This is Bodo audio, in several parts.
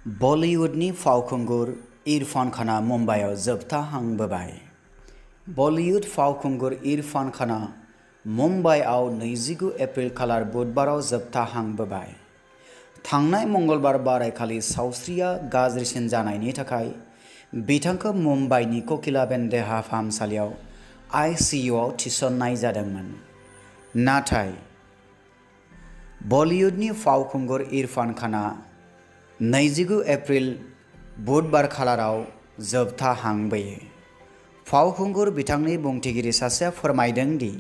बलिउडनि फावखुंगुर इरफान खाना मुम्बाइआव जोबथाहांबोबाय। बलिउड फावखुंगुर इरफान खाना मुम्बाइआव 29 एप्रिल खालार बुधबाराव जोबथाहांबोबाय। थांनाय मंगलबार बारायखालि सावस्रिया गाज्रिसिन जानायनि थाखाय बिथांखौ मुम्बाइनि ककिलाबेन देहा फाहामसालियाव आईसीयूआव थिसननाय जादोंमोन। नाथाय बलिउडनि फावखुंगुर इरफान खाना 29 एप्रिल बुधबार खालाराव जोबथाहांबोयो। फावखुंगुर बिथांनि बुंथिगिरि सासेया फोरमायदों दि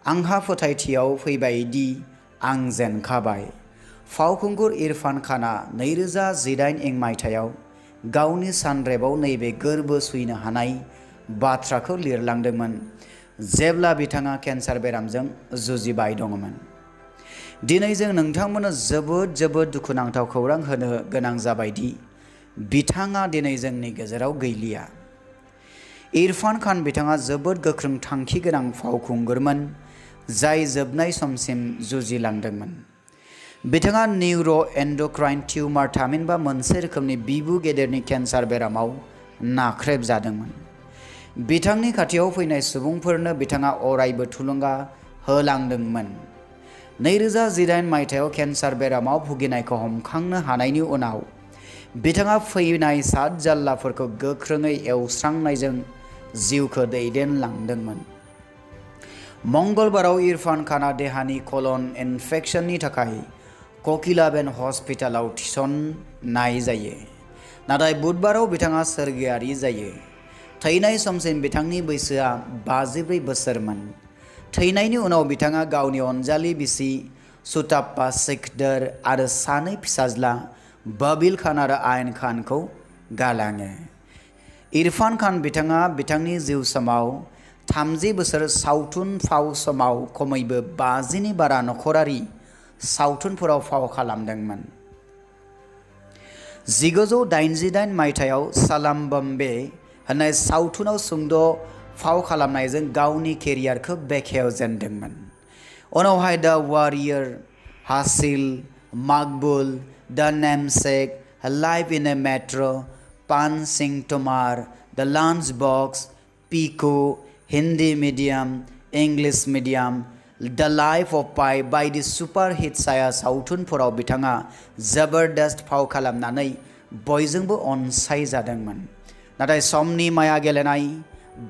आंहा फोथायथियाव फैबाय दि आं जेनखाबाय। फावखुंगुर इरफान खाना 2018 मायथाइयाव गावनि सानरेबआव नैबे गोर्बो सैनो हानाय बाथ्राखौ लिरलांदोंमोन जेब्ला बिथाङा केन्सार बेरामजों जुजिबाय दंमोन। दिनै जों नोंथांमोननो जोबोद दुखुनांथाव खौरां होनो गोनां जाबाय दि बिथाङा दिनै जोंनि गेजेराव गैलिया। इरफान खान बिथाङा जोबोद गोख्रों थांखि गोनां फावखुंगुरमोन जाय जोबनाय समसिम जुजिलांदोंमोन। बिथाङा निउर' एन्ड'क्राइन टिउमार थामहिनबा मोनसे रोखोमनि बिबु गेदेरनि केन्सार बेरामाव नाख्रेबजादोंमोन। बिथांनि खाथियाव फैनाय सुबुंफोरनो बिथाङा अरायबो थुलुंगा होलांदोंमोन। 2018 मायथाइयाव केन्सार बेरामाव भुगिनायखौ हमखांनो हानायनि उनाव बिथाङा फैनाय सादजाल्लाफोरखौ गोख्रोङै एवस्रांनायजों जिउखौ दैदेनलांदोंमोन। मंगलबाराव इरफान खाना देहानि कलन इनफेक्शननि थाखाय ककिलाबेन हस्पिटालाव थिसननाय जायो। नाथाय बुधबाराव बिथाङा सोरगोआरि जायो। थैनाय समसिम बिथांनि बैसोआ 54 बोसोरमोन। थैनायनि उनाव बिथाङा गावनि अनजालि बिसि सुताप्पा सिकदर आरो सानै फिसाज्ला बबील खान आरो आयन खानखौ गालाङो। इरफान खान बिथाङा बिथांनि जिउ समाव 30 बोसोर सावथुन फाव समाव खमैबो 50 नि बारा नखरारि सावथुनफोराव फाव खालामदोंमोन। 1988 मायथाइयाव सालाम बम्बे होननाय सावथुनाव सुंद' फाव खालामनायजों गावनि केरियारखौ बेखेवजेनदोंमोन। उनावहाय द warrior, Haasil, Maqbool, the namesake, life in a metro', Paan Singh Tomar, the lunch box, Piku, Hindi medium, English medium, the life of pi बायदि सुपारहिट साया सावथुनफोराव बिथाङा जबरदस्त फाव खालामनानै बयजोंबो अनसायजादोंमन। नाथाय समनि माया गेलेनाय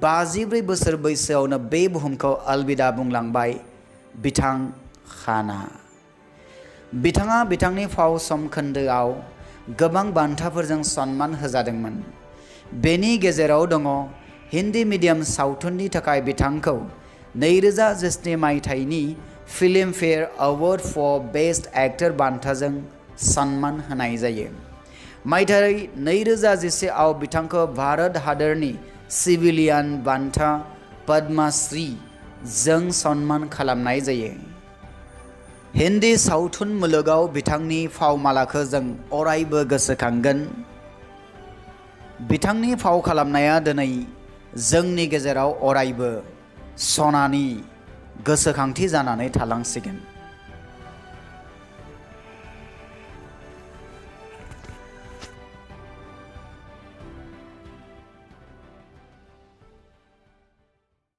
54 बोसोर बैसोआवनो बे बुहुमखौ अलविदा बुंलांबाय बिथां खाना। बिथाङा बिथांनि फाव समखोन्दोआव गोबां बान्थाफोरजों सन्मान होजादोंमोन। बेनि गेजेराव दङ हिंदी मीडियम सावथुननि थाखाय बिथांखौ 2017 मायथाइनि Filmfare award for best actor बान्थाजों सन्मान होनाय जायो। मायथाइ 2011 आव बिथांखौ भारत हादरनि सिविलियन बान्था पद्मश्री जों सन्मान खालामनाय जायो। हिंदी सावथुन मुलुगाव बिथांनि फावमालाखौ जों अरायबो गोसोखांगोन। बिथांनि फाव खालामनाया दिनै जोंनि गेजेराव अरायबो सनानि गोसोखांथि जानानै थालांसिगोन।